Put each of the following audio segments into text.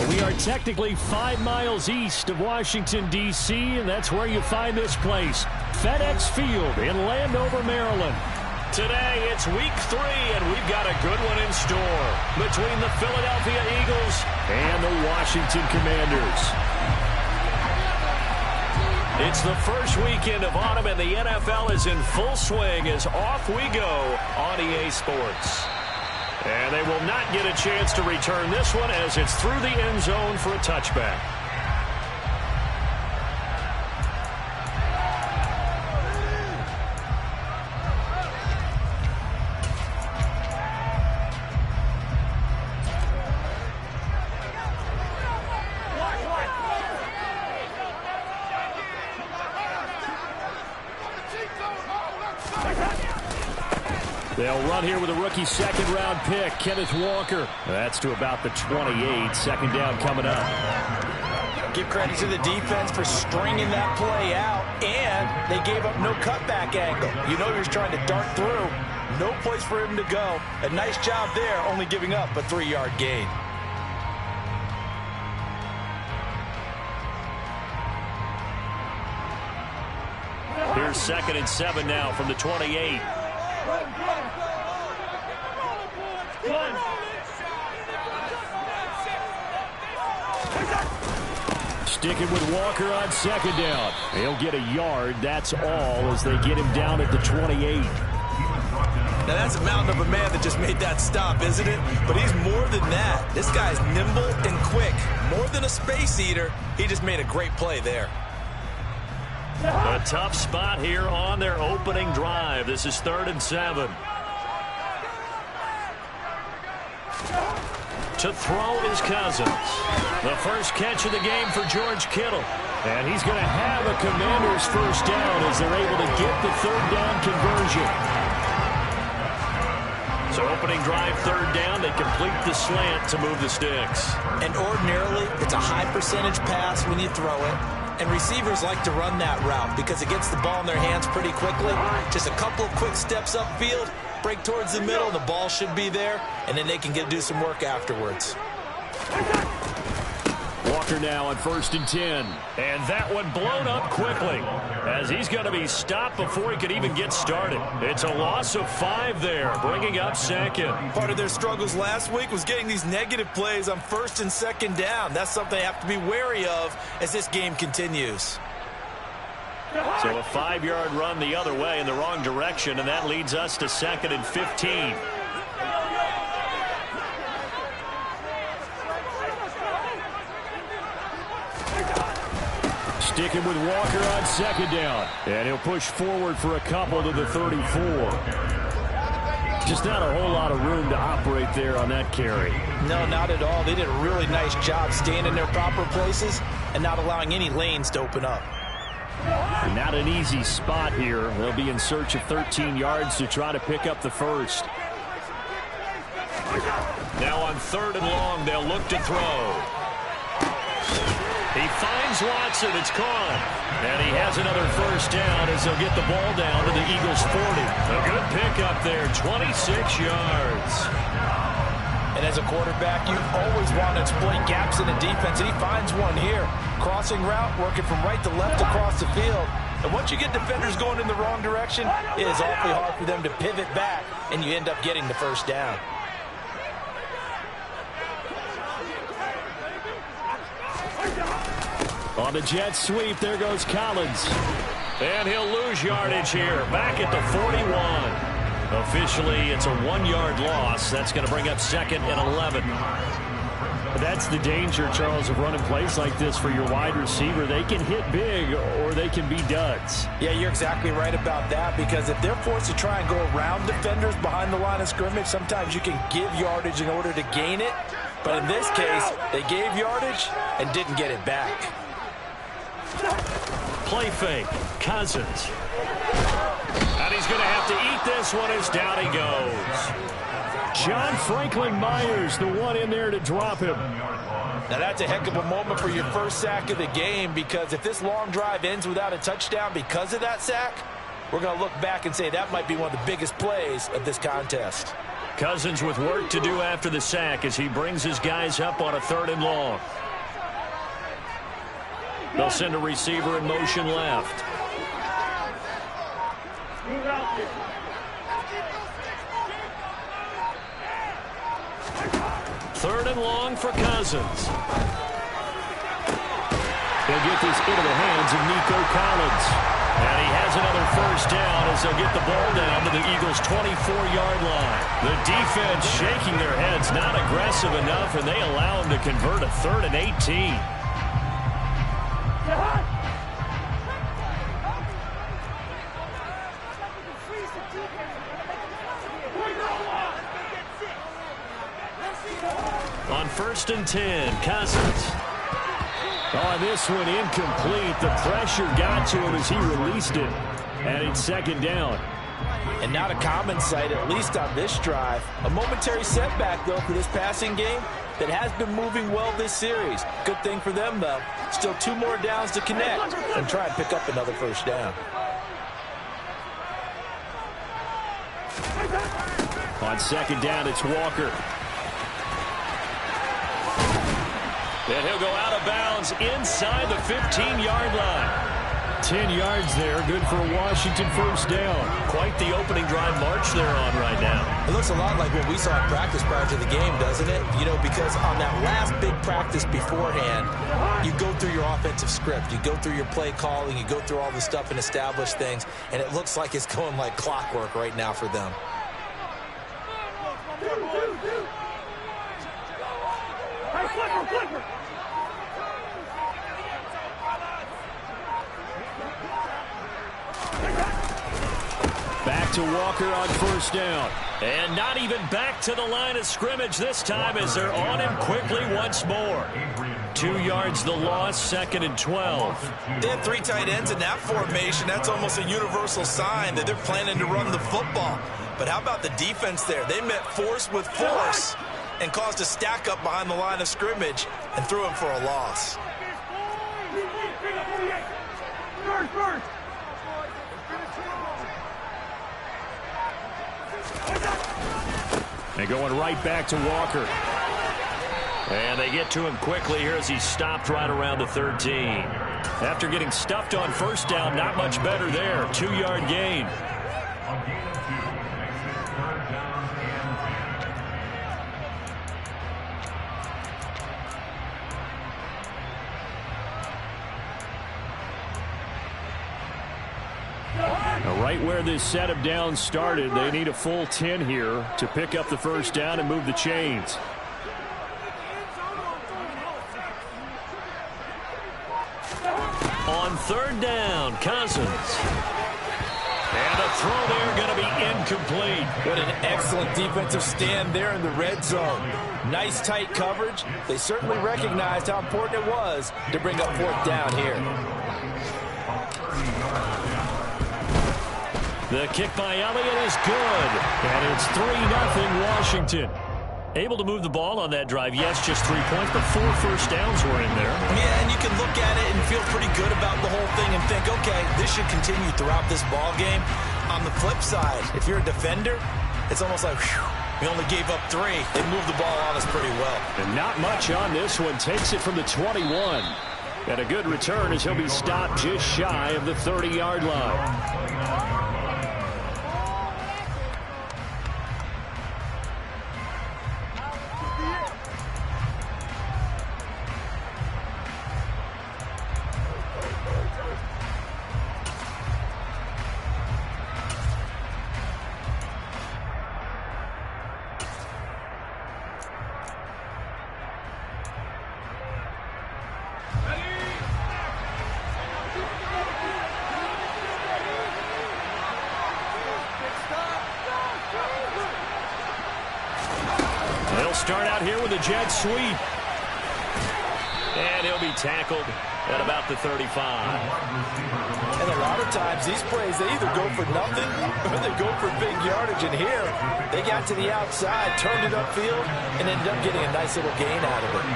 We are technically 5 miles east of Washington, D.C., and that's where you find this place, FedEx Field in Landover, Maryland. Today, it's week 3, and we've got a good one in store between the Philadelphia Eagles and the Washington Commanders. It's the first weekend of autumn, and the NFL is in full swing as off we go on EA Sports. And they will not get a chance to return this one as it's through the end zone for a touchback. They'll run here with a rookie second-round pick, Kenneth Walker. That's to about the 28. Second down coming up. Give credit to the defense for stringing that play out, and they gave up no cutback angle. You know you're trying to dart through. No place for him to go. A nice job there, only giving up a 3-yard gain. Here's 2nd and 7 now from the 28. Sticking with Walker on second down. He'll get a yard. That's all as they get him down at the 28. Now that's a mountain of a man that just made that stop, isn't it? But he's more than that. This guy's nimble and quick. More than a space eater. He just made a great play there. A tough spot here on their opening drive. This is 3rd and 7. To throw is Cousins. The first catch of the game for George Kittle. And he's going to have a Commanders first down as they're able to get the 3rd down conversion. So opening drive, 3rd down, they complete the slant to move the sticks. And ordinarily, it's a high percentage pass when you throw it. And receivers like to run that route because it gets the ball in their hands pretty quickly. Just a couple of quick steps upfield, break towards the middle, the ball should be there, and then they can do some work afterwards. Walker now on 1st and 10. And that one blown up quickly as he's going to be stopped before he could even get started. It's a loss of 5 there, bringing up 2nd. Part of their struggles last week was getting these negative plays on 1st and 2nd down. That's something they have to be wary of as this game continues. So a 5-yard run the other way in the wrong direction, and that leads us to 2nd and 15. Sticking with Walker on 2nd down. And he'll push forward for a couple to the 34. Just not a whole lot of room to operate there on that carry. No, not at all. They did a really nice job staying in their proper places and not allowing any lanes to open up. Not an easy spot here. They'll be in search of 13 yards to try to pick up the first. Now on 3rd and long, they'll look to throw. He finds Watson. It's caught. And he has another first down as they'll get the ball down to the Eagles' 40. A good pickup there, 26 yards. And as a quarterback, you always want to exploit gaps in the defense, and he finds one here. Crossing route, working from right to left across the field. And once you get defenders going in the wrong direction, it is awfully hard for them to pivot back, and you end up getting the first down. On the jet sweep, there goes Collins. And he'll lose yardage here, back at the 41. Officially, it's a 1-yard loss. That's going to bring up 2nd and 11. That's the danger, Charles, of running plays like this for your wide receiver. They can hit big or they can be duds. Yeah, you're exactly right about that, because if they're forced to try and go around defenders behind the line of scrimmage, sometimes you can give yardage in order to gain it. But in this case, they gave yardage and didn't get it back. Play fake. Cousins. And he's going to have to eat this one as down he goes. John Franklin Myers, the one in there to drop him. Now that's a heck of a moment for your first sack of the game, because if this long drive ends without a touchdown because of that sack, we're going to look back and say that might be one of the biggest plays of this contest. Cousins with work to do after the sack as he brings his guys up on a 3rd and long. They'll send a receiver in motion left. Third and long for Cousins. He'll get this into the hands of Nico Collins. And he has another first down as they'll get the ball down to the Eagles' 24-yard line. The defense shaking their heads, not aggressive enough, and they allow him to convert a 3rd and 18. On 1st and 10, Cousins. On this one, incomplete. The pressure got to him as he released it. And it's 2nd down. And not a common sight, at least on this drive. A momentary setback, though, for this passing game that has been moving well this series. Good thing for them, though. Still 2 more downs to connect and try and pick up another first down. On 2nd down, it's Walker. And he'll go out of bounds inside the 15-yard line. 10 yards there, good for a Washington first down. Quite the opening drive march they're on right now. It looks a lot like what we saw in practice prior to the game, doesn't it? You know, because on that last big practice beforehand, you go through your offensive script. You go through your play calling. You go through all the stuff and establish things. And it looks like it's going like clockwork right now for them. Back to Walker on first down. And not even back to the line of scrimmage this time as they're on him quickly once more. 2 yards the loss, 2nd and 12. They have 3 tight ends in that formation. That's almost a universal sign that they're planning to run the football. But how about the defense there? They met force with force and caused a stack up behind the line of scrimmage and threw him for a loss. They're going right back to Walker. And they get to him quickly here as he's stopped right around the 13. After getting stuffed on first down, not much better there. 2-yard gain. Right where this set of downs started, they need a full 10 here to pick up the first down and move the chains. On 3rd down, Cousins. And a throw there going to be incomplete. What an excellent defensive stand there in the red zone. Nice tight coverage. They certainly recognized how important it was to bring up 4th down here. The kick by Elliott is good. And it's 3-0 Washington. Able to move the ball on that drive. Yes, just 3 points, but 4 first downs were in there. Yeah, and you can look at it and feel pretty good about the whole thing and think, okay, this should continue throughout this ball game. On the flip side, if you're a defender, it's almost like, whew, we only gave up 3. They moved the ball on us pretty well. And not much on this one. Takes it from the 21. And a good return as he'll be stopped just shy of the 30-yard line. Start out here with a jet sweep. And he'll be tackled at about the 35. And a lot of times these plays, they either go for nothing or they go for big yardage. And here, they got to the outside, turned it upfield, and ended up getting a nice little gain out of it.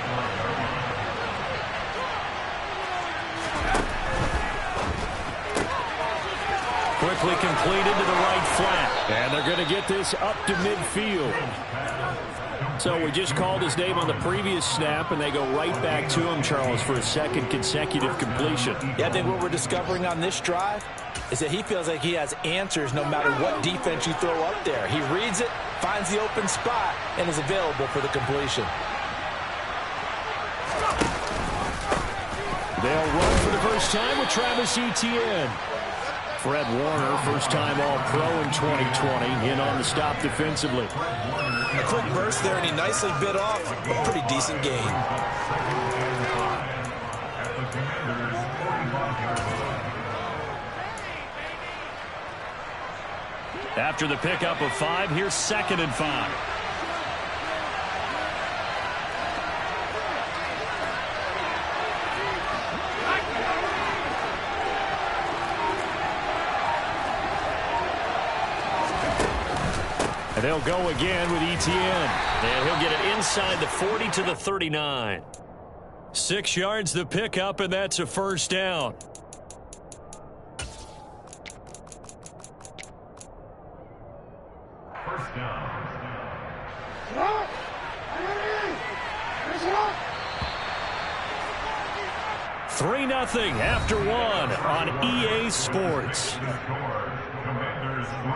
Quick quickly completed to the right flat. And they're going to get this up to midfield. So we just called his name on the previous snap, and they go right back to him, Charles, for a second consecutive completion. Yeah, I think what we're discovering on this drive is that he feels like he has answers no matter what defense you throw up there. He reads it, finds the open spot, and is available for the completion. They'll run for the first time with Travis Etienne. Fred Warner, first-time All-Pro in 2020, in on the stop defensively. A quick burst there, and he nicely bit off a pretty decent gain. After the pickup of 5, here's 2nd and 5. And they'll go again with Etienne. And he'll get it inside the 40 to the 39. 6 yards the pickup, and that's a first down. First down. 3-0 after 1 on EA Sports. Commanders 3,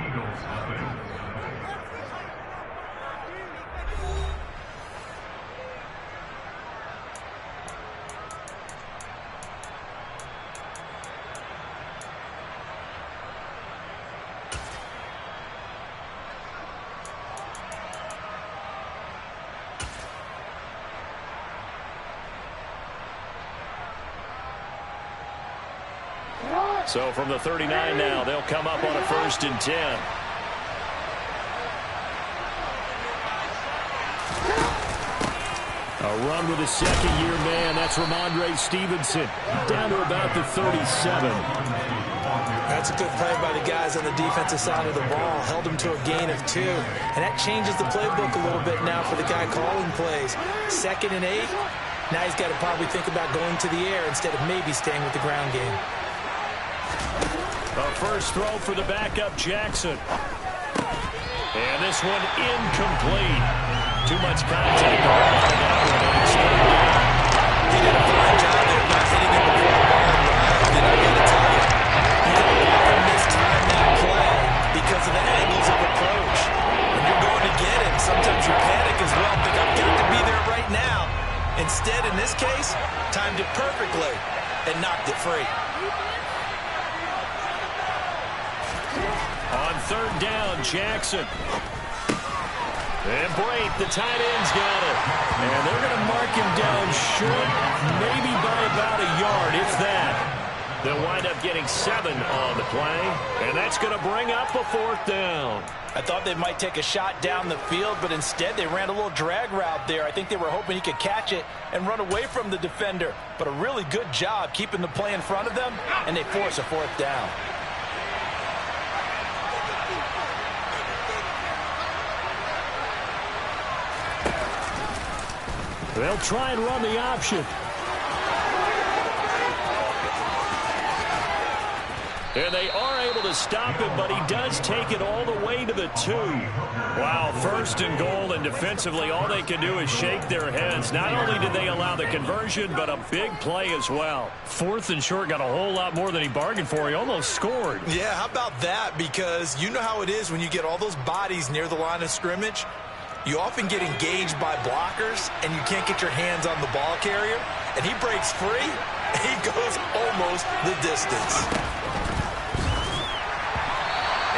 Eagles nothing. So from the 39 now, they'll come up on a 1st and 10. A run with a second-year man. That's Ramondre Stevenson. Down to about the 37. That's a good play by the guys on the defensive side of the ball. Held them to a gain of 2. And that changes the playbook a little bit now for the guy calling plays. 2nd and 8. Now he's got to probably think about going to the air instead of maybe staying with the ground game. A first throw for the backup, Jackson. And this one incomplete. Too much contact on that one. He did a fine job there not hitting him before the ball arrived. And I got to tell you, you can often mistime that play because of the angles of approach. When you're going to get him, sometimes you panic as well. Think, I've got to be there right now. Instead, in this case, timed it perfectly and knocked it free. On 3rd down, Jackson. And Brate, the tight end's got it. And they're going to mark him down short, maybe by about a yard, if that. They'll wind up getting 7 on the play, and that's going to bring up a 4th down. I thought they might take a shot down the field, but instead they ran a little drag route there. I think they were hoping he could catch it and run away from the defender. But a really good job keeping the play in front of them, and they force a 4th down. They'll try and run the option. And they are able to stop him, but he does take it all the way to the 2. Wow, 1st and goal, and defensively all they can do is shake their heads. Not only did they allow the conversion, but a big play as well. 4th and short, got a whole lot more than he bargained for. He almost scored. Yeah, how about that? Because you know how it is when you get all those bodies near the line of scrimmage. You often get engaged by blockers, and you can't get your hands on the ball carrier. And he breaks free, and he goes almost the distance.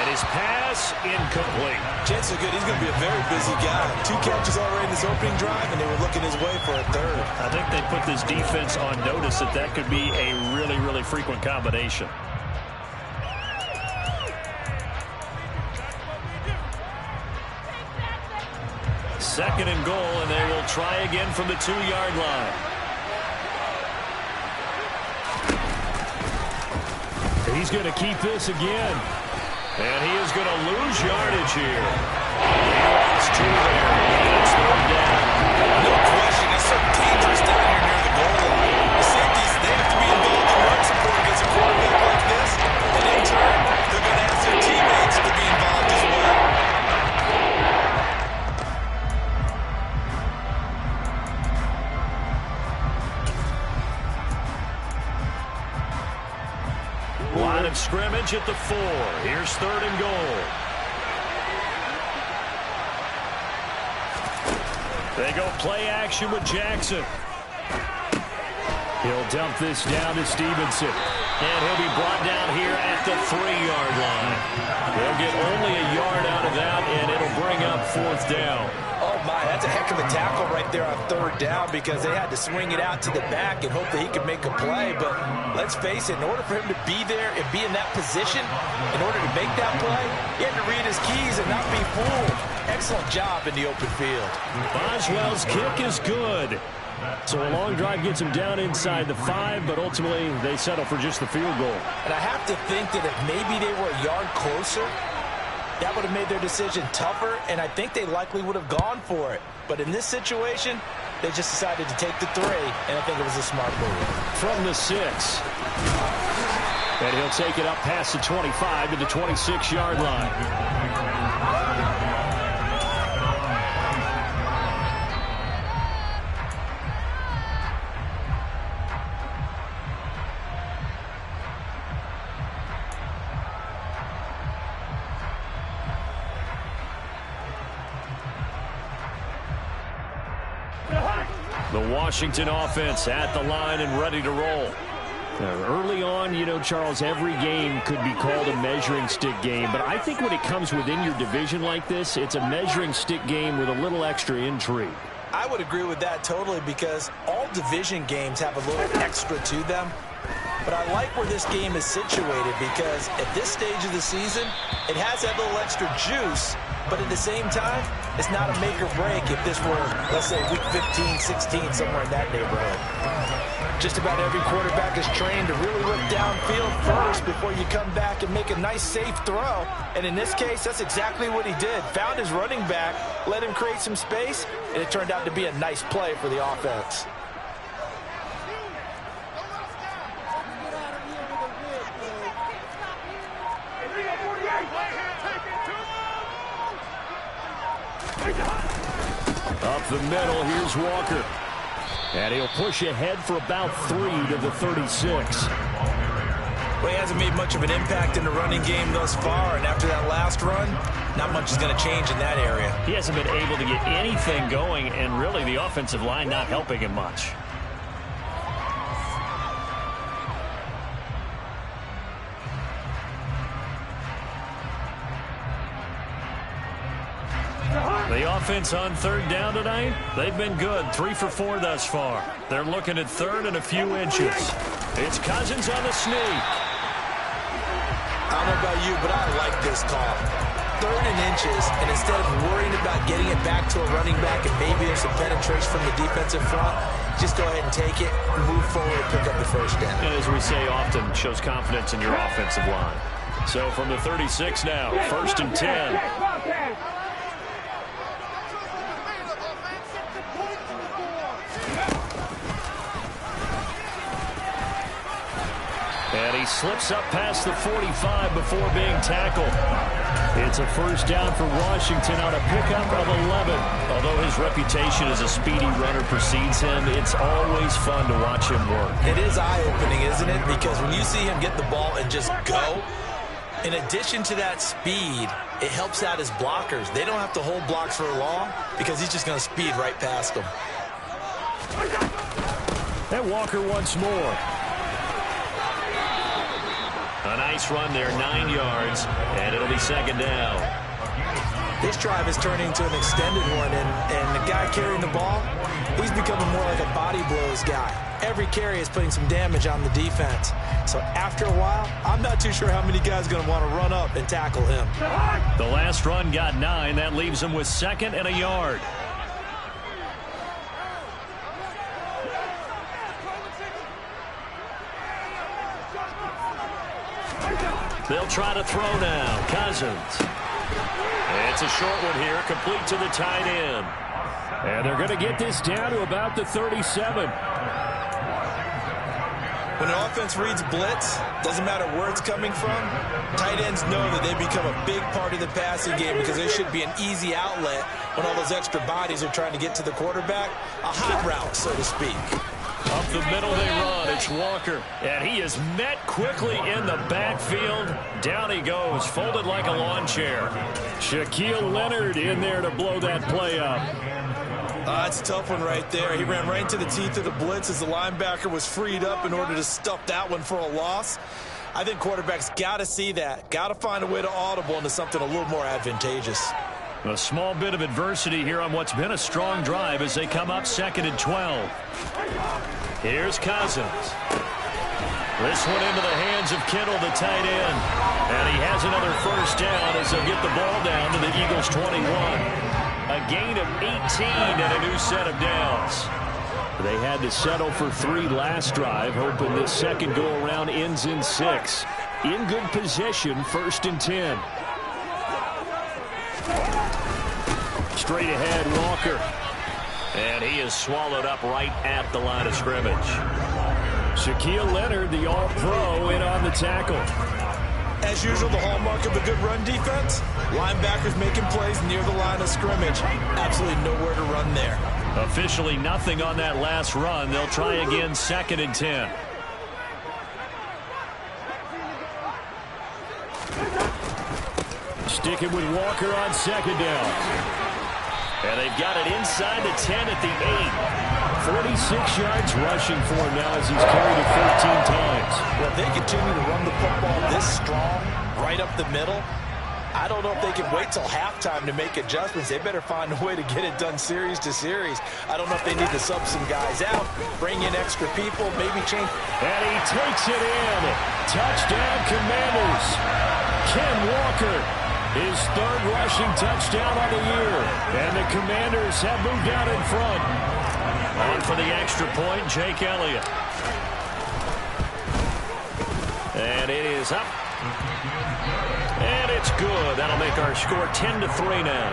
And his pass incomplete. Chances are good. He's going to be a very busy guy. 2 catches already in his opening drive, and they were looking his way for a 3rd. I think they put this defense on notice that that could be a really, really frequent combination. Second and goal, and they will try again from the 2-yard line. He's going to keep this again. And he is going to lose yardage here. He lost 2 there. And it's 3rd down. No question. It's so dangerous down here near the goal line. The safeties, they have to be involved in run support against a quarterback like this. And in turn, Line of scrimmage at the 4. Here's 3rd and goal. They go play action with Jackson. He'll dump this down to Stevenson. And he'll be brought down here at the 3-yard line. They'll get only a yard out of that, and it'll bring up 4th down. Oh, my, that's a heck of a tackle right there on 3rd down because they had to swing it out to the back and hope that he could make a play. But let's face it, in order for him to be there and be in that position, in order to make that play, he had to read his keys and not be fooled. Excellent job in the open field. Boswell's kick is good. So a long drive gets him down inside the 5, but ultimately they settle for just the field goal. And I have to think that if maybe they were a yard closer, that would have made their decision tougher, and I think they likely would have gone for it. But in this situation, they just decided to take the 3, and I think it was a smart move. From the 6. And he'll take it up past the 25 to the 26-yard line. The Washington offense at the line and ready to roll. Early on, you know, Charles, every game could be called a measuring stick game. But I think when it comes within your division like this, it's a measuring stick game with a little extra intrigue. I would agree with that totally because all division games have a little extra to them. But I like where this game is situated because at this stage of the season, it has that little extra juice. But at the same time, it's not a make or break if this were, let's say, week 15, 16, somewhere in that neighborhood. Just about every quarterback is trained to really look downfield first before you come back and make a nice, safe throw. And in this case, that's exactly what he did. Found his running back, let him create some space, and it turned out to be a nice play for the offense. Up the middle, here's Walker. And he'll push ahead for about 3 to the 36. Well, he hasn't made much of an impact in the running game thus far, and after that last run, not much is going to change in that area. He hasn't been able to get anything going, and really the offensive line not helping him much. The offense on 3rd down tonight, they've been good. 3 for 4 thus far. They're looking at 3rd and a few inches. It's Cousins on the sneak. I don't know about you, but I like this call. 3rd and inches, and instead of worrying about getting it back to a running back and maybe there's some penetration from the defensive front, just go ahead and take it, move forward, and pick up the 1st down. And as we say often, shows confidence in your offensive line. So from the 36 now, 1st and 10. And he slips up past the 45 before being tackled. It's a 1st down for Washington on a pickup of 11. Although his reputation as a speedy runner precedes him, it's always fun to watch him work. It is eye-opening, isn't it? Because when you see him get the ball and just go, in addition to that speed, it helps out his blockers. They don't have to hold blocks for long because he's just going to speed right past them. And Walker once more. A nice run there, 9 yards, and it'll be 2nd down. This drive is turning into an extended one, and the guy carrying the ball, he's becoming more like a body blows guy. Every carry is putting some damage on the defense. So after a while, I'm not too sure how many guys are going to want to run up and tackle him. The last run got 9. That leaves him with 2nd and a yard. They'll try to throw now. Cousins. It's a short one here, complete to the tight end. And they're going to get this down to about the 37. When an offense reads blitz, doesn't matter where it's coming from, tight ends know that they become a big part of the passing game because they should be an easy outlet when all those extra bodies are trying to get to the quarterback. A hot route, so to speak. Up the middle they run. It's Walker. And he is met quickly in the backfield. Down he goes, folded like a lawn chair. Shaquille Leonard in there to blow that play up. That's a tough one right there. He ran right into the teeth of the blitz as the linebacker was freed up in order to stuff that one for a loss. I think quarterbacks got to see that. Got to find a way to audible into something a little more advantageous. A small bit of adversity here on what's been a strong drive as they come up 2nd and 12. Here's Cousins. This one into the hands of Kittle, the tight end. And he has another first down as they'll get the ball down to the Eagles' 21. A gain of 18 and a new set of downs. They had to settle for 3 last drive, hoping this second go-around ends in 6. In good position, 1st and 10. Straight ahead, Walker. And he is swallowed up right at the line of scrimmage. Shaquille Leonard, the all-pro, in on the tackle. As usual, the hallmark of a good run defense, linebackers making plays near the line of scrimmage. Absolutely nowhere to run there. Officially nothing on that last run. They'll try again 2nd and 10. Sticking with Walker on 2nd down. And they've got it inside the 10 at the 8. 46 yards rushing for him now as he's carried it 13 times. Well, if they continue to run the football this strong, right up the middle, I don't know if they can wait till halftime to make adjustments. They better find a way to get it done series to series. I don't know if they need to sub some guys out, bring in extra people, maybe change. And he takes it in. Touchdown, Commanders. Ken Walker, his 3rd rushing touchdown of the year. And the Commanders have moved out in front. On for the extra point, Jake Elliott. And it is up. And it's good. That'll make our score 10-3 now.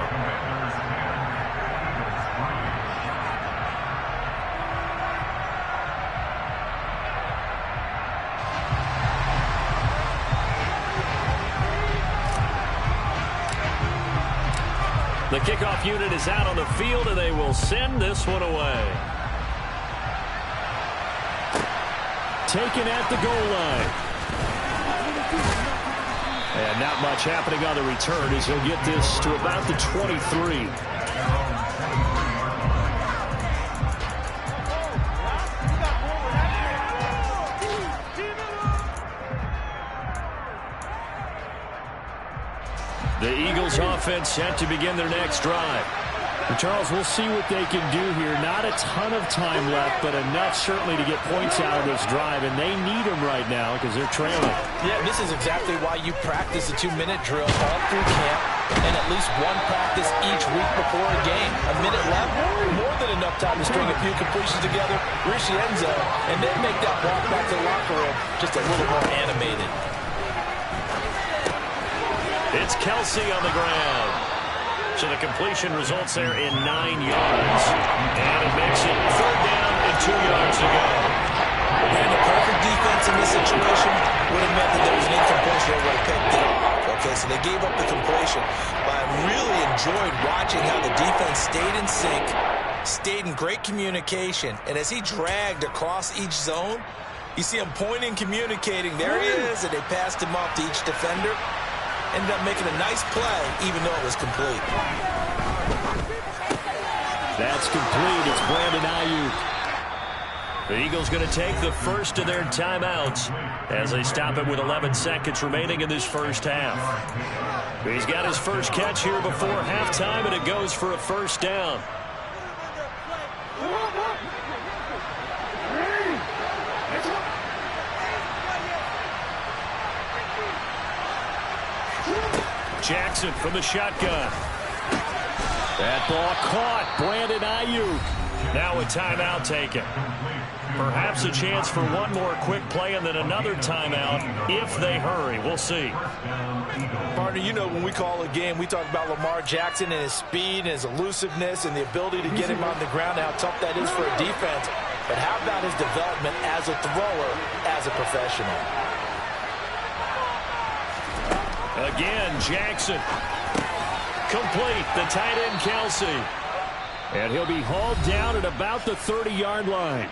The kickoff unit is out on the field, and they will send this one away. Taken at the goal line. And not much happening on the return as he'll get this to about the 23. The Eagles offense set to begin their next drive. And Charles, we'll see what they can do here. Not a ton of time left, but enough certainly to get points out of this drive, and they need them right now because they're trailing. Yeah, this is exactly why you practice a 2-minute drill all through camp and at least one practice each week before a game. A minute left, more than enough time to string a few completions together, reach the end zone, and then make that walk back to the locker room just a little more animated. It's Kelsey on the ground. So the completion results there in 9 yards. And it makes it 3rd down and 2 yards to go. And the perfect defense in this situation would have meant that there was an incompletion that would have picked it up. Okay, so they gave up the completion. But I really enjoyed watching how the defense stayed in sync, stayed in great communication. And as he dragged across each zone, you see him pointing, communicating. There he is, and they passed him off to each defender. Ended up making a nice play, even though it was complete. That's complete. It's Brandon Ayuk. The Eagles going to take the first of their timeouts as they stop it with 11 seconds remaining in this first half. He's got his first catch here before halftime, and it goes for a first down. Jackson from the shotgun. That ball caught. Brandon Ayuk. Now a timeout taken. Perhaps a chance for one more quick play and then another timeout if they hurry. We'll see. Partner, you know when we call a game, we talk about Lamar Jackson and his speed and his elusiveness and the ability to get him on the ground, how tough that is for a defense. but how about his development as a thrower, as a professional? Again, Jackson. Complete, the tight end, Kelsey. And he'll be hauled down at about the 30-yard line.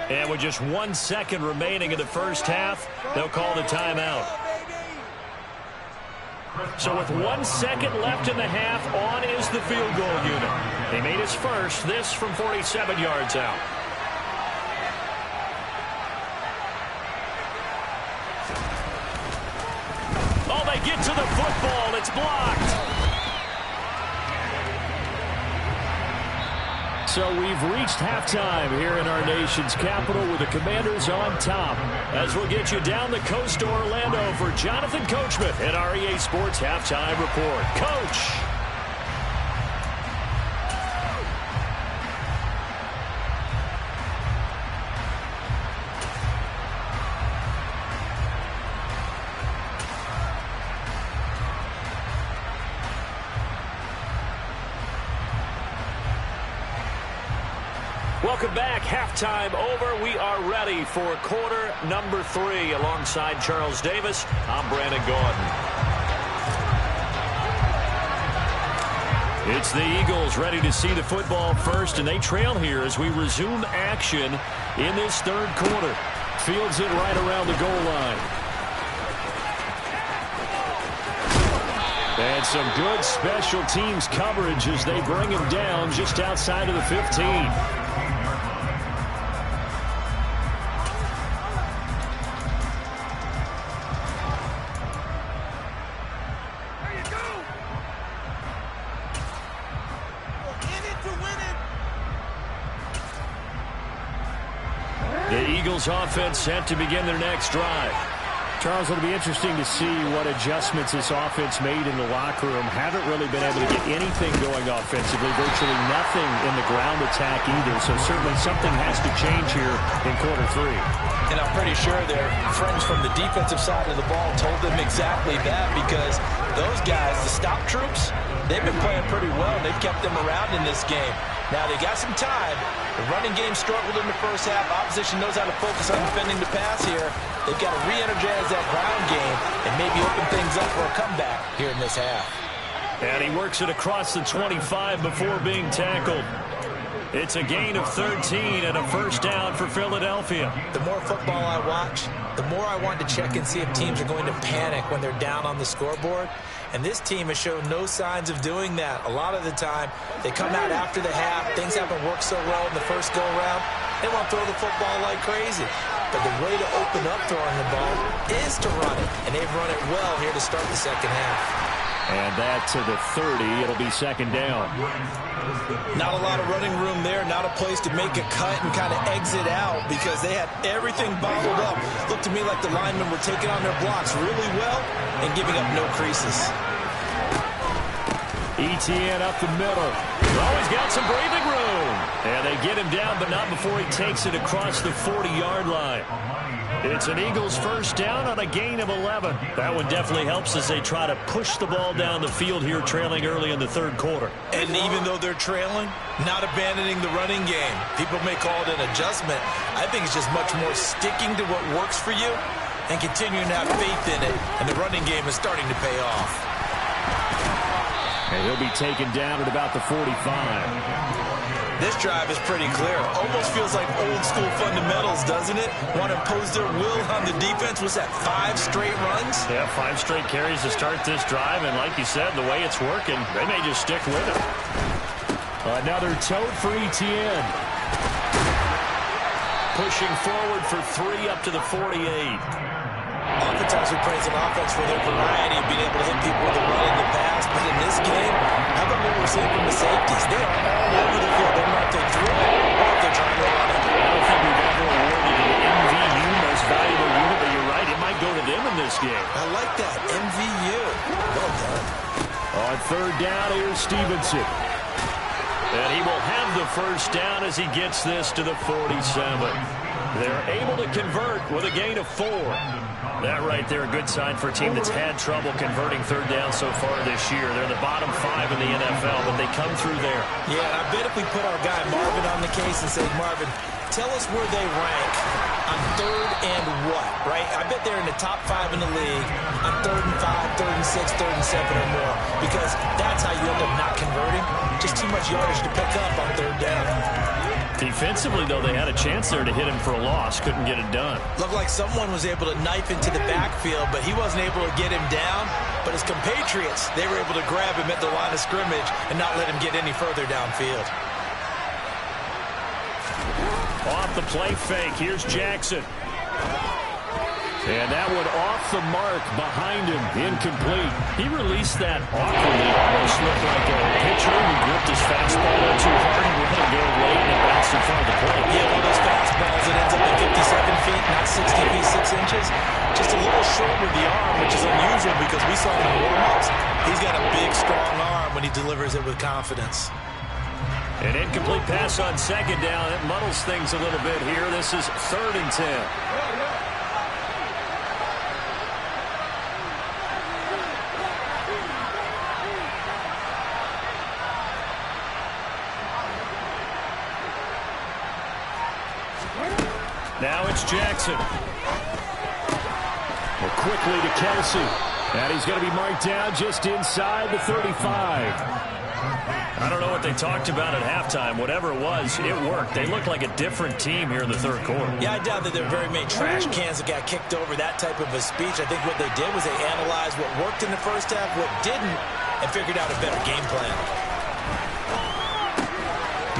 And with just 1 second remaining in the first half, they'll call the timeout. So with 1 second left in the half, on is the field goal unit. They made his first, this from 47 yards out. Oh, they get to the football. It's blocked. So we've reached halftime here in our nation's capital with the Commanders on top. As we'll get you down the coast to Orlando for Jonathan Coachman at our EA Sports Halftime Report. Coach. Welcome back. Halftime over. We are ready for quarter number 3. Alongside Charles Davis, I'm Brandon Gordon. It's the Eagles ready to see the football first, and they trail here as we resume action in this third quarter. Fields it right around the goal line. And some good special teams coverage as they bring him down just outside of the 15. The Eagles offense set to begin their next drive. Charles, it'll be interesting to see what adjustments this offense made in the locker room. Haven't really been able to get anything going offensively, virtually nothing in the ground attack either. So certainly something has to change here in quarter 3. And I'm pretty sure their friends from the defensive side of the ball told them exactly that, because those guys, the stop troops, they've been playing pretty well. They've kept them around in this game. Now, they got some time. The running game struggled in the first half. Opposition knows how to focus on defending the pass here. They've got to re-energize that ground game and maybe open things up for a comeback here in this half. And he works it across the 25 before being tackled. It's a gain of 13 and a first down for Philadelphia. The more football I watch, the more I want to check and see if teams are going to panic when they're down on the scoreboard. And this team has shown no signs of doing that. A lot of the time, they come out after the half. Things haven't worked so well in the first go-around. They want to throw the football like crazy. But the way to open up throwing the ball is to run it. And they've run it well here to start the second half. And that to the 30. It'll be second down. Not a lot of running room there. Not a place to make a cut and kind of exit out, because they had everything bottled up. Looked to me like the linemen were taking on their blocks really well and giving up no creases. ETN up the middle. Oh, he's got some breathing room. And they get him down, but not before he takes it across the 40-yard line. It's an Eagles first down on a gain of 11. That one definitely helps as they try to push the ball down the field here, trailing early in the third quarter. And even though they're trailing, not abandoning the running game. People may call it an adjustment. I think it's just much more sticking to what works for you and continuing to have faith in it. And the running game is starting to pay off. And he'll be taken down at about the 45. This drive is pretty clear. Almost feels like old school fundamentals, doesn't it? Want to impose their will on the defense. Was that 5 straight runs? Yeah, 5 straight carries to start this drive. And like you said, the way it's working, they may just stick with it. Another tote for ETN. Pushing forward for 3 up to the 48. Oftentimes we praise an offense for their variety of being able to hit people with the run and the pass, but in this game, how about what we're seeing from the safeties? They are all over the field. They don't know if they threw it or if they're trying to run it. I don't think we've ever awarded an MVU, most valuable unit, but you're right, it might go to them in this game. I like that, MVU. Well done. On third down, here's Stevenson. And he will have the first down as he gets this to the 47. They're able to convert with a gain of 4. That right there, a good sign for a team that's had trouble converting third down so far this year. They're the bottom 5 in the NFL, but they come through there. Yeah, and I bet if we put our guy Marvin on the case and say, Marvin, tell us where they rank on 3rd and what, right? I bet they're in the top 5 in the league on 3rd and 5, 3rd and 6, 3rd and 7 or more, because that's how you end up not converting. Just too much yardage to pick up on 3rd down. Defensively, though, they had a chance there to hit him for a loss. Couldn't get it done. Looked like someone was able to knife into the backfield, but he wasn't able to get him down. But his compatriots, they were able to grab him at the line of scrimmage and not let him get any further downfield. Off the play fake. Here's Jackson. And that one off the mark behind him. Incomplete. He released that awkwardly. Almost looked like a pitcher who gripped his fastball there too hard and let it go late and it bounced in front of the plate. Yeah, one of those fastballs that ends up at 57 feet, not 60 feet, 6 inches. Just a little short with the arm, which is unusual because we saw him in warm-ups. He's got a big, strong arm when he delivers it with confidence. An incomplete pass on 2nd down. It muddles things a little bit here. This is 3rd and 10. Now it's Jackson. Well, quickly to Kelsey. And he's going to be marked down just inside the 35. I don't know what they talked about at halftime. Whatever it was, it worked. They looked like a different team here in the 3rd quarter. Yeah, I doubt that there were very many trash cans that got kicked over, that type of a speech. I think what they did was they analyzed what worked in the first half, what didn't, and figured out a better game plan.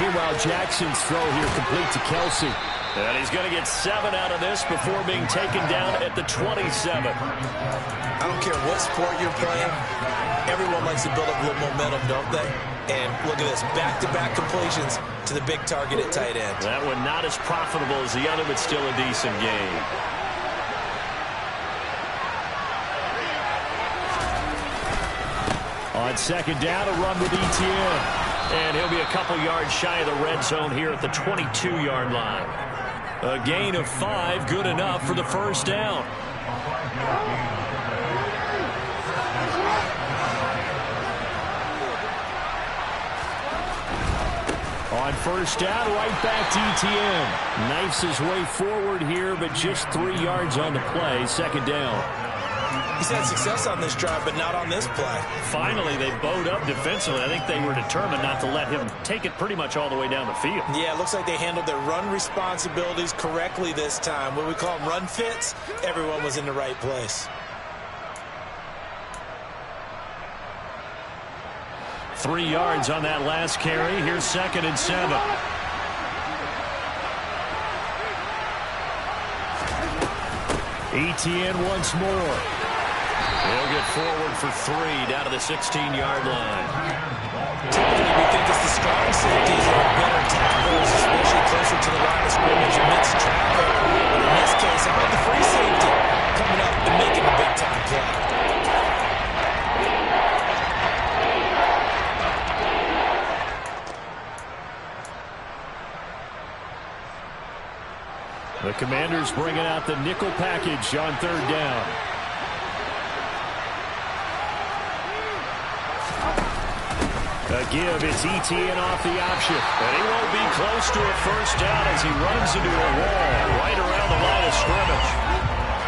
Meanwhile, Jackson's throw here complete to Kelsey. And he's going to get 7 out of this before being taken down at the 27. I don't care what sport you're playing. Everyone likes to build up a little momentum, don't they? And look at this, back-to-back completions to the big target at tight end. That one not as profitable as the other, but still a decent game. On 2nd down, a run with ETN. And he'll be a couple yards shy of the red zone here at the 22-yard line. A gain of 5, good enough for the 1st down. On 1st down, right back to ETN. Knifes his way forward here, but just 3 yards on the play. 2nd down. He's had success on this drive, but not on this play. Finally, they bowed up defensively. I think they were determined not to let him take it pretty much all the way down the field. Yeah, it looks like they handled their run responsibilities correctly this time. What we call them run fits, everyone was in the right place. 3 yards on that last carry. Here's 2nd and 7. ETN once more. He'll get forward for 3 down to the 16-yard line. Typically, we think it's the strong safeties that are better tacklers, especially closer to the line of scrimmage amidst traffic. But in this case, how about the free safety coming up and making a big-time play? The Commanders bringing out the nickel package on 3rd down. A give, it's ETN off the option. And he won't be close to a 1st down as he runs into a wall right around the line of scrimmage.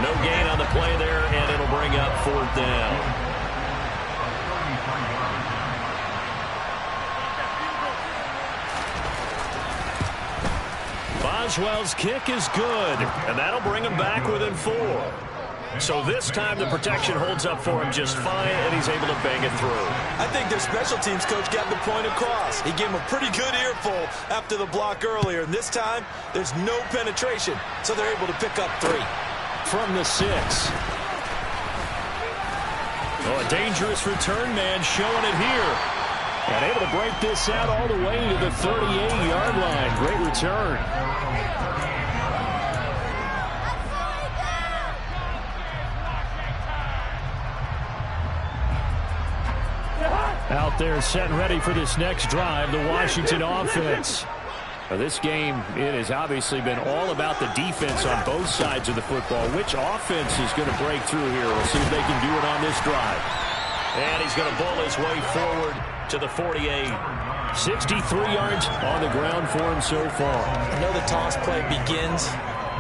No gain on the play there, and it'll bring up 4th down. Boswell's kick is good, and that'll bring him back within 4. So this time the protection holds up for him just fine, and he's able to bang it through. I think their special teams coach got the point across. He gave him a pretty good earful after the block earlier, and this time there's no penetration, so they're able to pick up 3. From the 6. Oh, a dangerous return man showing it here. And able to break this out all the way to the 38-yard line. Great return. Out there set and ready for this next drive, the Washington offense. Now, this game, it has obviously been all about the defense on both sides of the football. Which offense is going to break through here? We'll see if they can do it on this drive. And he's going to bull his way forward to the 48. 63 yards on the ground for him so far. I know the toss play begins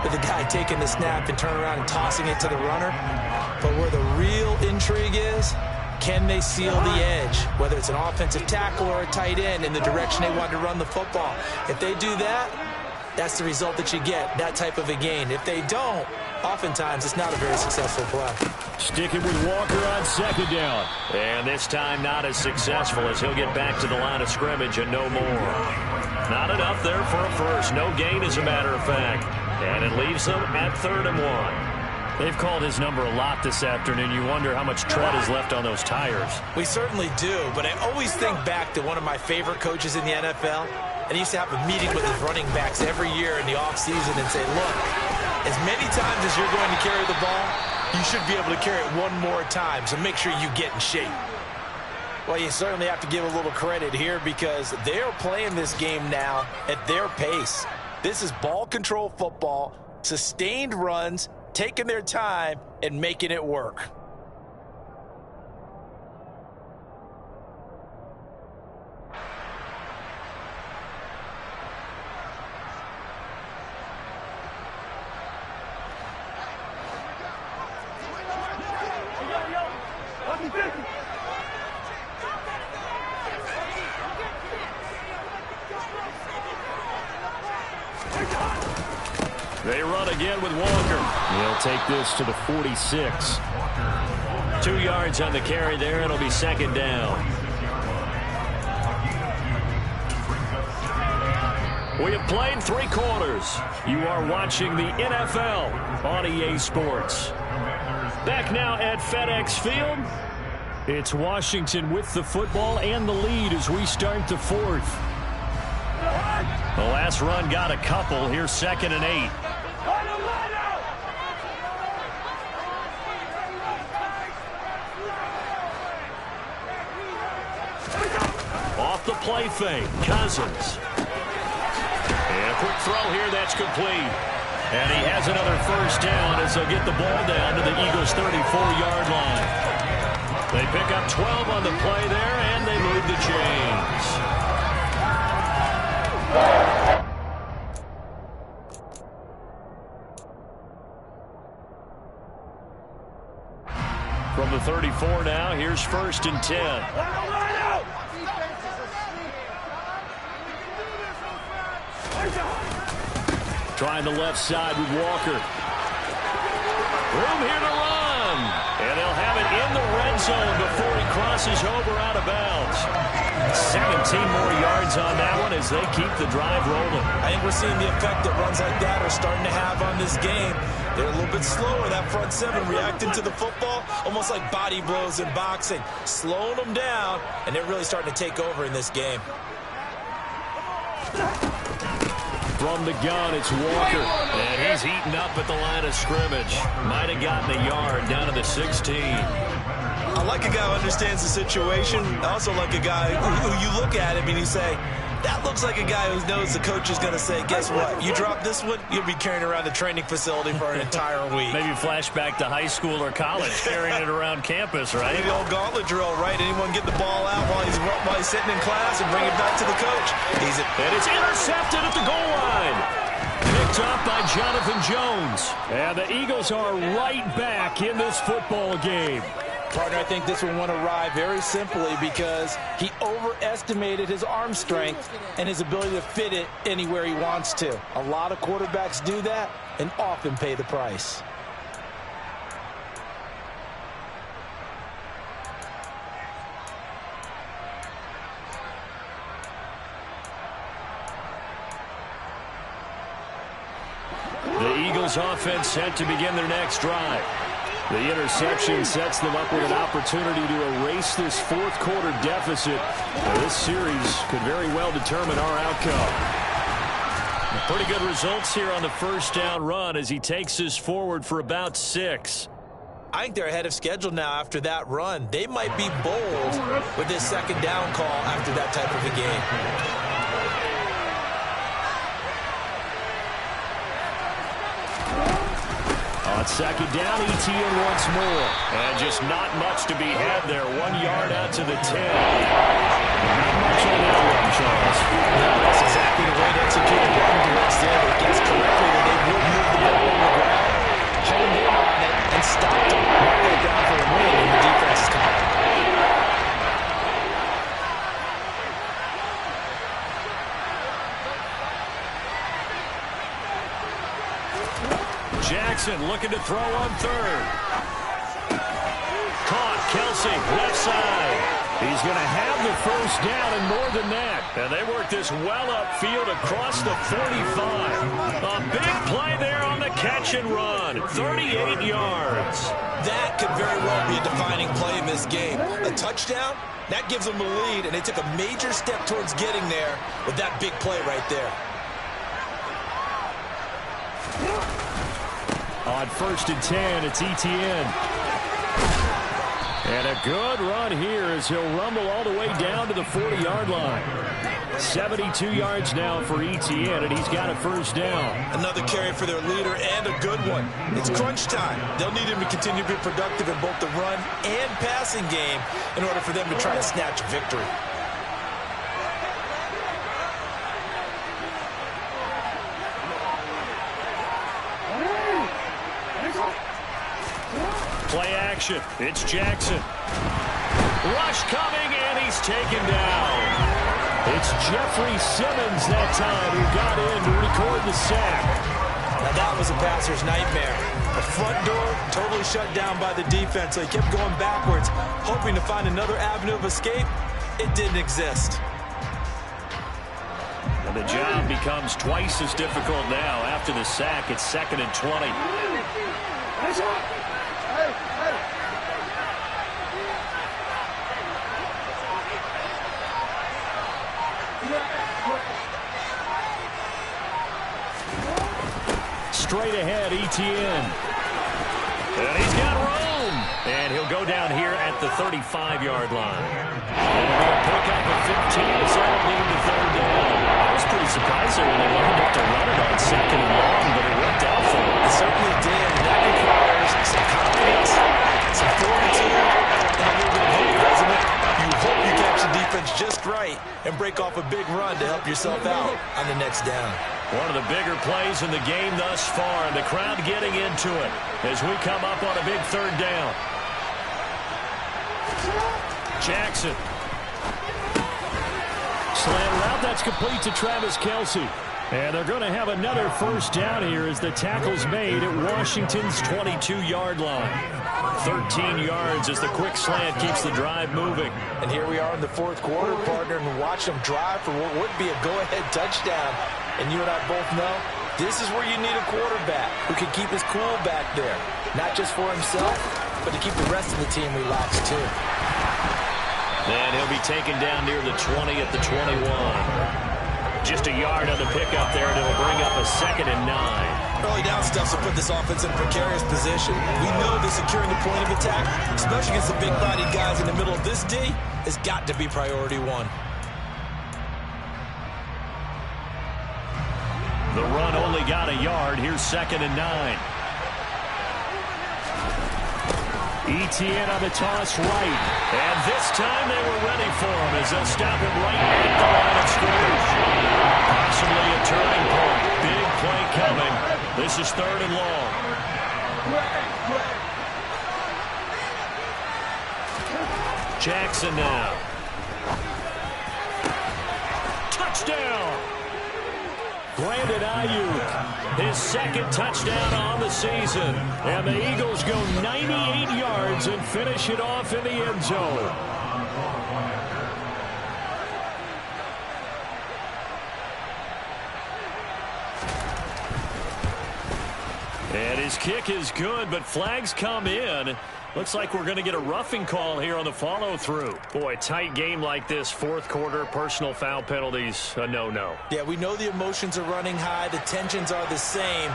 with the guy taking the snap and turning around and tossing it to the runner. But where the real intrigue is, can they seal the edge, whether it's an offensive tackle or a tight end, in the direction they want to run the football? If they do that, that's the result that you get, that type of a gain. If they don't, oftentimes it's not a very successful play. Sticking with Walker on second down. And this time not as successful as he'll get back to the line of scrimmage and no more. Not enough there for a first. No gain, as a matter of fact. And it leaves them at 3rd and 1. They've called his number a lot this afternoon. You wonder how much tread is left on those tires. We certainly do, but I always think back to one of my favorite coaches in the NFL. And he used to have a meeting with his running backs every year in the offseason and say, look, as many times as you're going to carry the ball, you should be able to carry it one more time, so make sure you get in shape. Well, you certainly have to give a little credit here because they're playing this game now at their pace. This is ball control football, sustained runs, taking their time and making it work. They run again with Walker. He'll take this to the 46. 2 yards on the carry there. It'll be 2nd down. We have played 3 quarters. You are watching the NFL on EA Sports. Back now at FedEx Field. It's Washington with the football and the lead as we start the 4th. The last run got a couple. Here's 2nd and 8. Off the play fake, Cousins. And a quick throw here, that's complete. And he has another first down as they'll get the ball down to the Eagles' 34-yard line. They pick up 12 on the play there, and they move the chains. From the 34 now, here's 1st and 10. Trying the left side with Walker. Room here to run. And they'll have it in the red zone before he crosses over out of bounds. 17 more yards on that one as they keep the drive rolling. I think we're seeing the effect that runs like that are starting to have on this game. They're a little bit slower, that front 7, reacting to the football, almost like body blows in boxing, slowing them down, and they're really starting to take over in this game. From the gun, it's Walker. And he's eaten up at the line of scrimmage. Might have gotten a yard down to the 16. I like a guy who understands the situation. I also like a guy who you look at him and you say, that looks like a guy who knows the coach is going to say, guess what? You drop this one, you'll be carrying around the training facility for an entire week. Maybe flashback to high school or college, carrying it around campus, right? Maybe the old gauntlet drill, right? Anyone get the ball out while he's sitting in class and bring it back to the coach. And it's intercepted at the goal line. Picked up by Jonathan Jones. And the Eagles are right back in this football game. Partner, I think this one won't arrive very simply because he overestimated his arm strength and his ability to fit it anywhere he wants to. A lot of quarterbacks do that and often pay the price. The Eagles offense set to begin their next drive. The interception sets them up with an opportunity to erase this 4th quarter deficit. Now, this series could very well determine our outcome. Pretty good results here on the first down run as he takes this forward for about 6. I think they're ahead of schedule now after that run. They might be bold with this 2nd down call after that type of a game. On second down, ETN once more. And just not much to be had there. 1 yard out to the 10. Not much on that one, Charles. No, that's exactly the way to execute a run direct there. They guessed correctly that they would move the ball on the ground, honed in on it, and stopped them. Mark that down for a win in the defense's column. Jackson looking to throw on third. Caught. Kelsey, left side. He's going to have the first down and more than that. And they work this well upfield across the 45. A big play there on the catch and run. 38 yards. That could very well be a defining play in this game. A touchdown, that gives them a lead, and they took a major step towards getting there with that big play right there. On 1st and 10, it's ETN. And a good run here as he'll rumble all the way down to the 40-yard line. 72 yards now for ETN, and he's got a first down. Another carry for their leader, and a good one. It's crunch time. They'll need him to continue to be productive in both the run and passing game in order for them to try to snatch a victory. Play action. It's Jackson. Rush coming, and he's taken down. It's Jeffrey Simmons that time who got in to record the sack. Now that was a passer's nightmare. The front door totally shut down by the defense, so he kept going backwards, hoping to find another avenue of escape. It didn't exist. And the job becomes twice as difficult now after the sack. It's 2nd and 20. Straight ahead, ETN. And he's got room. And he'll go down here at the 35-yard line. And they'll pick up a 15, so it'll lead to 3rd down. I was pretty surprised there when they lined up to run it on 2nd and long, but it worked out for them. It certainly did. That requires some confidence, some fortitude, and a little bit of hope, doesn't it? You hope you catch the defense just right and break off a big run to help yourself out on the next down. One of the bigger plays in the game thus far, and the crowd getting into it as we come up on a big 3rd down. Jackson. Slant route, that's complete to Travis Kelsey. And they're going to have another first down here as the tackle's made at Washington's 22-yard line. 13 yards as the quick slant keeps the drive moving. And here we are in the 4th quarter, partner, and watch them drive for what would be a go-ahead touchdown. And you and I both know this is where you need a quarterback who can keep his cool back there. Not just for himself, but to keep the rest of the team relaxed too. And he'll be taken down near the 20 at the 21. Just a yard on the pickup there, and it'll bring up a 2nd and 9. Early down stuff will put this offense in a precarious position. We know that securing the point of attack, especially against the big-bodied guys in the middle of this D, has got to be priority 1. The run only got a yard. Here's 2nd and 9. ETN on the toss right. And this time they were ready for him as they'll stop him right at the line of scrimmage. Possibly a turning point. Big play coming. This is 3rd and long. Jackson now. Touchdown. Brandon Ayuk, his 2nd touchdown on the season. And the Eagles go 98 yards and finish it off in the end zone. And his kick is good, but flags come in. Looks like we're going to get a roughing call here on the follow-through. Boy, tight game like this, 4th quarter, personal foul penalties, a no-no. Yeah, we know the emotions are running high. The tensions are the same.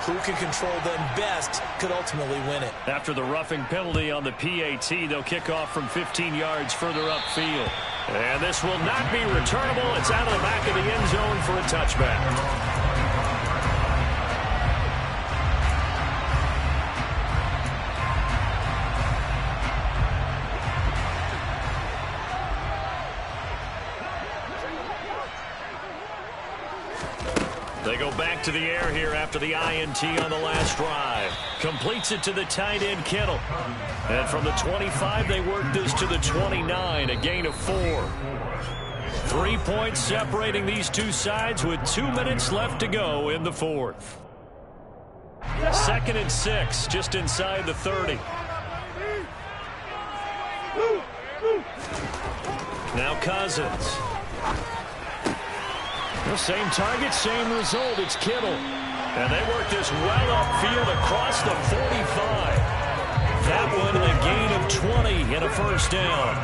Who can control them best could ultimately win it. After the roughing penalty on the PAT, they'll kick off from 15 yards further upfield. And this will not be returnable. It's out of the back of the end zone for a touchback. back to the air here after the INT on the last drive. Completes it to the tight end, Kittle. And from the 25, they work this to the 29, a gain of 4. 3 points separating these two sides with 2 minutes left to go in the fourth. 2nd and 6, just inside the 30. Now Cousins. The same target, same result. It's Kittle. And they work this well upfield across the 45. That one a gain of 20 and a first down.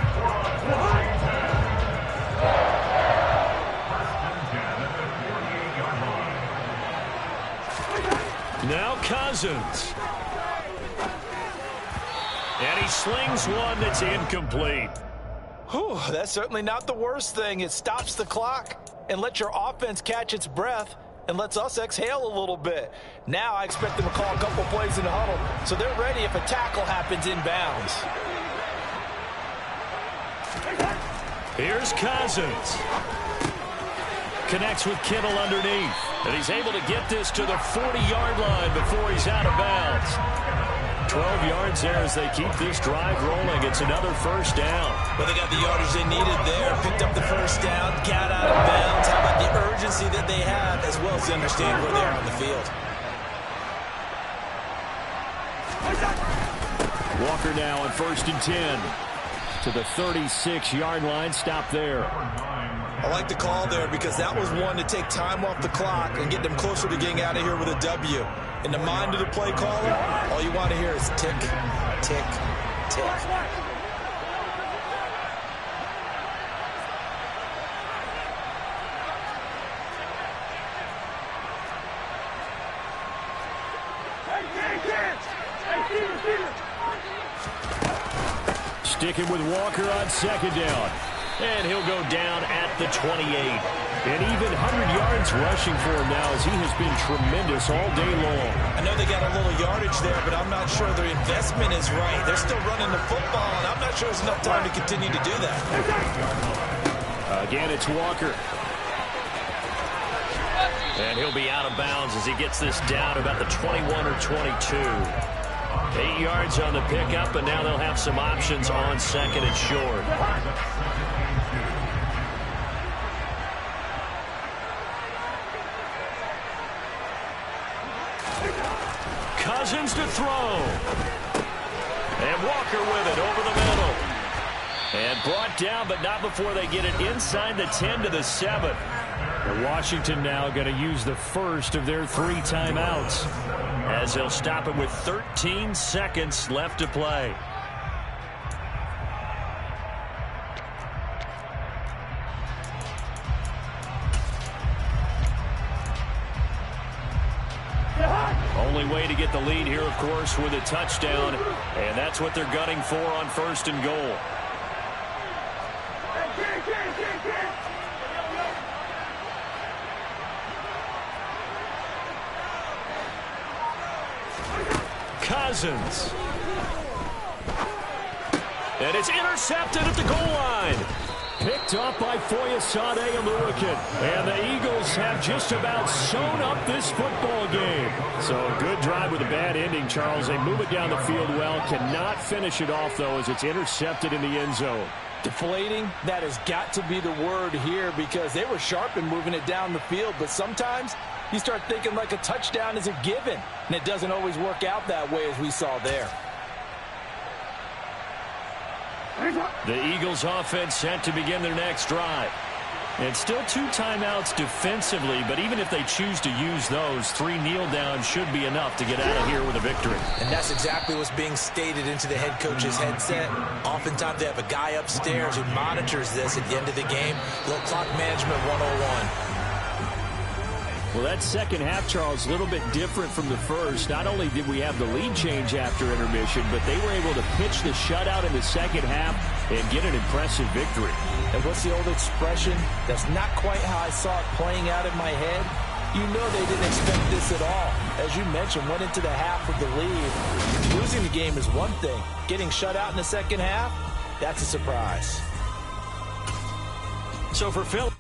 Now Cousins. And he slings one that's incomplete. Whew, that's certainly not the worst thing. It stops the clock and lets your offense catch its breath and lets us exhale a little bit. Now I expect them to call a couple plays in the huddle so they're ready if a tackle happens inbounds. Here's Cousins. Connects with Kittle underneath. And he's able to get this to the 40-yard line before he's out of bounds. 12 yards there as they keep this drive rolling. It's another first down. Well, they got the yardage they needed there. Picked up the first down, got out of bounds. How about the urgency that they have as well as understand where they are on the field? Walker now on 1st and 10. To the 36-yard line. Stop there. I like the call there because that was one to take time off the clock and get them closer to getting out of here with a W. In the mind of the play caller, all you want to hear is tick, tick, tick. Sticking with Walker on 2nd down. And he'll go down at the 28. And even 100 yards rushing for him now as he has been tremendous all day long. I know they got a little yardage there, but I'm not sure their investment is right. They're still running the football, and I'm not sure there's enough time to continue to do that. Again, it's Walker. And he'll be out of bounds as he gets this down about the 21 or 22. 8 yards on the pickup, and now they'll have some options on 2nd and short. Cousins to throw. And Walker with it over the middle. And brought down, but not before they get it inside the 10 to the 7. And Washington now going to use the first of their 3 timeouts as they'll stop it with 13 seconds left to play. Only way to get the lead here, of course, with a touchdown, and that's what they're gunning for on 1st and goal. Cousins. And it's intercepted at the goal line. Picked up by Foyesade Aluakin. And the Eagles have just about sewn up this football game. So a good drive with a bad ending, Charles. They move it down the field well. Cannot finish it off, though, as it's intercepted in the end zone. Deflating, that has got to be the word here because they were sharp in moving it down the field. But sometimes you start thinking like a touchdown is a given. And it doesn't always work out that way as we saw there. The Eagles offense set to begin their next drive. And still 2 timeouts defensively, but even if they choose to use those, 3 kneel downs should be enough to get out of here with a victory. And that's exactly what's being stated into the head coach's headset. Oftentimes they have a guy upstairs who monitors this at the end of the game. Little clock management 101. Well, that second half, Charles, a little bit different from the first. Not only did we have the lead change after intermission, but they were able to pitch the shutout in the second half and get an impressive victory. And what's the old expression? That's not quite how I saw it playing out in my head. You know they didn't expect this at all. As you mentioned, went into the half with the lead. Losing the game is one thing. Getting shut out in the second half, that's a surprise. So for Phil...